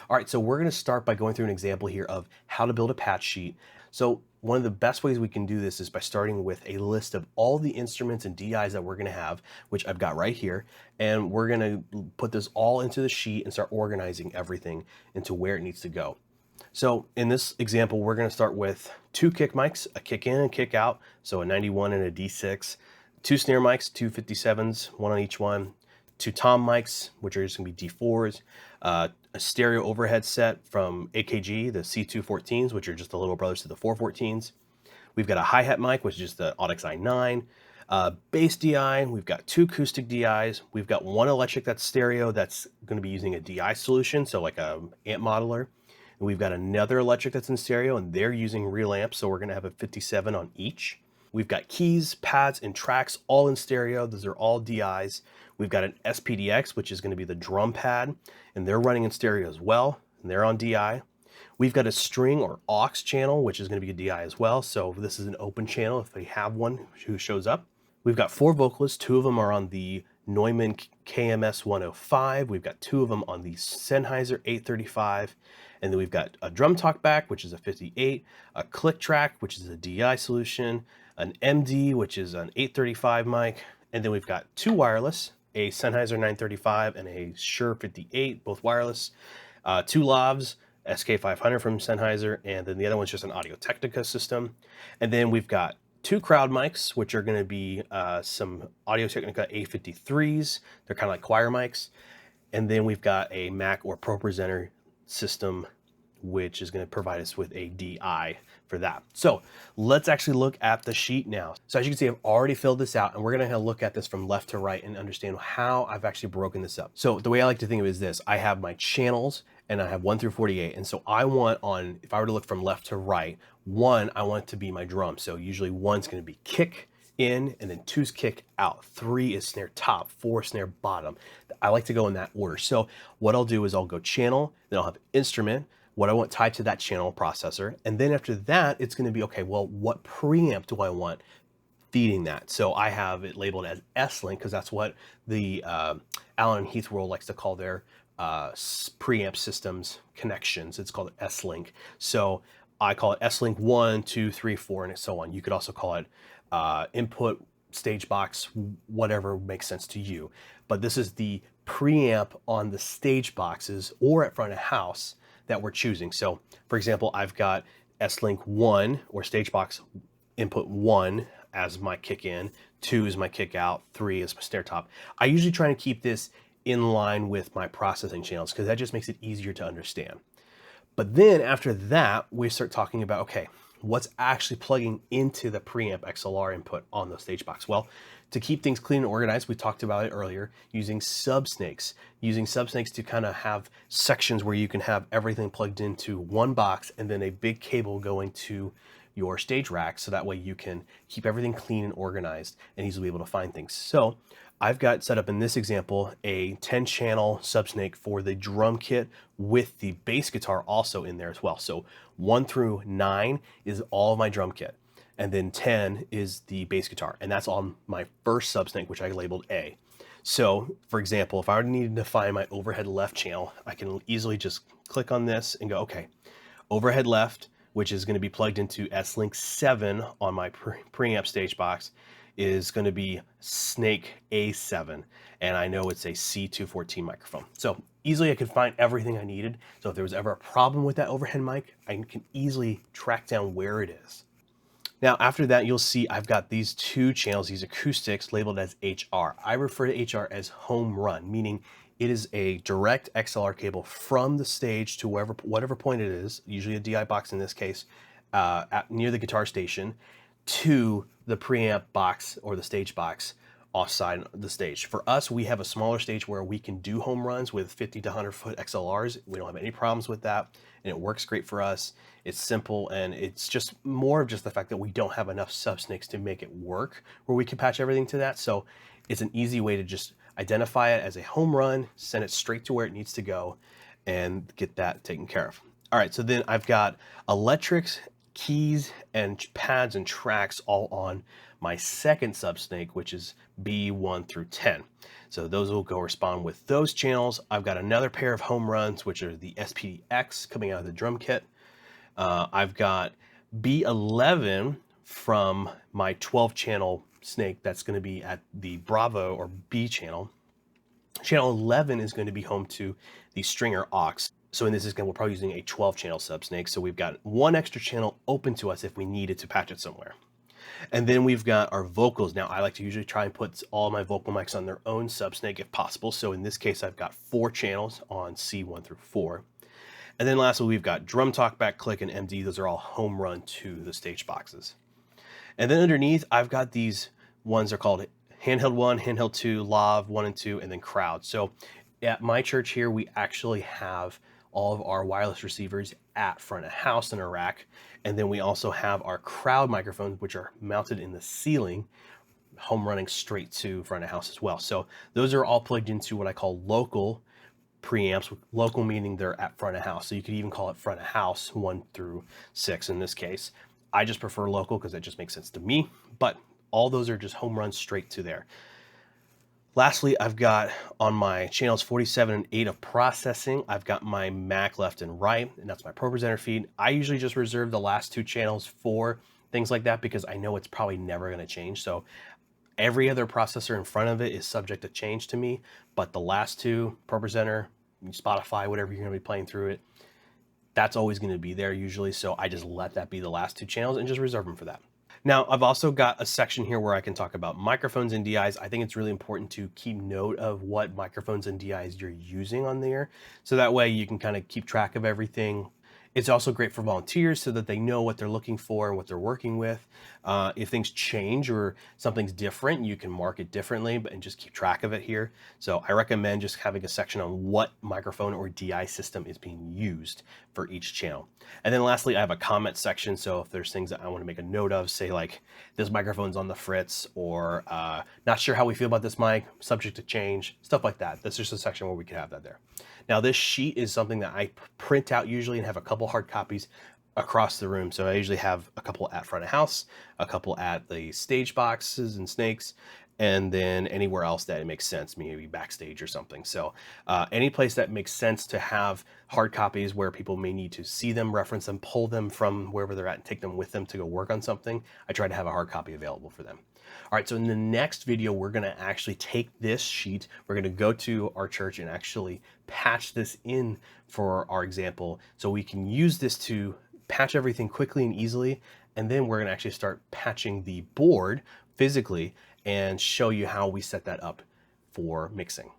All right, so we're gonna start by going through an example here of how to build a patch sheet. So one of the best ways we can do this is by starting with a list of all the instruments and DIs that we're gonna have, which I've got right here. And we're gonna put this all into the sheet and start organizing everything into where it needs to go. So in this example, we're gonna start with two kick mics, a kick in and kick out, so a 91 and a D6, two snare mics, two 57s, one on each one, two tom mics, which are just gonna be D4s, a stereo overhead set from AKG, the C214s, which are just the little brothers to the 414s. We've got a hi-hat mic, which is just the Audix i9. Bass DI, we've got two acoustic DIs. We've got one electric that's stereo that's going to be using a DI solution, so like a amp modeler. And we've got another electric that's in stereo, and they're using real amps, so we're going to have a 57 on each. We've got keys, pads, and tracks all in stereo. Those are all DIs. We've got an SPDX, which is going to be the drum pad, and they're running in stereo as well, and they're on DI. We've got a string or aux channel, which is going to be a DI as well. So this is an open channel if they have one who shows up. We've got four vocalists. Two of them are on the Neumann KMS 105. We've got two of them on the Sennheiser 835. And then we've got a drum talkback, which is a 58, a click track, which is a DI solution, an MD, which is an 835 mic. And then we've got two wireless, a Sennheiser 935 and a Shure 58, both wireless, two lavs, SK500 from Sennheiser, and then the other one's just an Audio-Technica system. And then we've got two crowd mics, which are going to be some Audio-Technica A53s. They're kind of like choir mics. And then we've got a Mac or ProPresenter system, which is going to provide us with a DI for that. So let's actually look at the sheet now. So as you can see, I've already filled this out, and we're going to look at this from left to right and understand how I've actually broken this up. So the way I like to think of it is this: I have my channels, and I have 1 through 48. And so I want on, if I were to look from left to right, 1, I want it to be my drum. So usually 1's going to be kick in, and then 2's kick out. 3 is snare top, 4 snare bottom. I like to go in that order. So what I'll do is I'll go channel, then I'll have instrument, what I want tied to that channel processor. And then after that, it's going to be, okay, well, what preamp do I want feeding that? So I have it labeled as S-Link because that's what the Allen and Heath World likes to call their preamp systems connections. It's called S-Link. So I call it S-Link 1, 2, 3, 4, and so on. You could also call it input, stage box, whatever makes sense to you. But this is the preamp on the stage boxes or at front of house that we're choosing. So for example, I've got S-Link 1 or stage box input 1 as my kick in, 2 is my kick out, 3 is my snare top. I usually try to keep this in line with my processing channels because that just makes it easier to understand. But then after that, we start talking about, okay, what's actually plugging into the preamp XLR input on the stage box? Well, to keep things clean and organized, we talked about it earlier, using subsnakes to kind of have sections where you can have everything plugged into one box and then a big cable going to your stage rack, so that way you can keep everything clean and organized and easily able to find things. So I've got set up in this example a 10-channel subsnake for the drum kit with the bass guitar also in there as well. So 1 through 9 is all of my drum kit, and then 10 is the bass guitar, and that's on my first subsnake, which I labeled A. So for example, if I needed to find my overhead left channel, I can easily just click on this and go, okay, overhead left, which is going to be plugged into S-Link 7 on my preamp stage box, is going to be Snake A7, and I know it's a C214 microphone. So easily I could find everything I needed. So if there was ever a problem with that overhead mic, I can easily track down where it is. Now after that, you'll see I've got these two channels, these acoustics labeled as HR. I refer to HR as home run, meaning it is a direct XLR cable from the stage to whatever point it is, usually a DI box in this case, near the guitar station, to the preamp box or the stage box offside the stage. For us, we have a smaller stage where we can do home runs with 50 to 100 foot XLRs. We don't have any problems with that, and it works great for us. It's simple, and it's just more of just the fact that we don't have enough subsnakes to make it work where we can patch everything to that. So it's an easy way to just identify it as a home run, send it straight to where it needs to go, and get that taken care of. All right, so then I've got electrics keys and pads and tracks all on my second sub-snake, which is B1 through 10. So those will correspond with those channels. I've got another pair of home runs, which are the SPX coming out of the drum kit. I've got B11 from my 12 channel snake that's going to be at the Bravo or B channel. Channel 11 is going to be home to the Stringer aux. So in this we're probably using a 12 channel sub snake. So we've got one extra channel open to us if we needed to patch it somewhere. And then we've got our vocals. Now I like to usually try and put all my vocal mics on their own sub snake if possible. So in this case, I've got 4 channels on C1 through 4. And then lastly, we've got Drum Talk, Back Click, and MD. Those are all home run to the stage boxes. And then underneath, I've got these ones are called Handheld 1, Handheld 2, Lav 1 and 2, and then Crowd. So at my church here, we actually have all of our wireless receivers at front of house in a rack. And then we also have our Crowd microphones, which are mounted in the ceiling, home running straight to front of house as well. So those are all plugged into what I call local preamps, local meaning they're at front of house. So you could even call it front of house 1 through 6 in this case. I just prefer local because it just makes sense to me, but all those are just home runs straight to there. Lastly, I've got on my channels 47 and 8 of processing, I've got my Mac left and right, and that's my ProPresenter feed. I usually just reserve the last 2 channels for things like that because I know it's probably never going to change. So every other processor in front of it is subject to change to me, but the last 2, ProPresenter, Spotify, whatever you're going to be playing through it, that's always going to be there usually. So I just let that be the last 2 channels and just reserve them for that. Now, I've also got a section here where I can talk about microphones and DIs. I think it's really important to keep note of what microphones and DIs you're using on there. So that way you can kind of keep track of everything. It's also great for volunteers so that they know what they're looking for and what they're working with. If things change or something's different, you can mark it differently and just keep track of it here. So I recommend just having a section on what microphone or DI system is being used for each channel. And then lastly, I have a comment section. So if there's things that I want to make a note of, say like this microphone's on the fritz, or not sure how we feel about this mic, subject to change, stuff like that. That's just a section where we can have that there. Now this sheet is something that I print out usually and have a couple hard copies across the room. So I usually have a couple at front of house, a couple at the stage boxes and snakes, and then anywhere else that it makes sense, maybe backstage or something. So any place that makes sense to have hard copies where people may need to see them, reference them, pull them from wherever they're at and take them with them to go work on something, I try to have a hard copy available for them. All right, so in the next video, we're gonna actually take this sheet, we're gonna go to our church and actually patch this in for our example, so we can use this to patch everything quickly and easily, and then we're gonna actually start patching the board physically and show you how we set that up for mixing.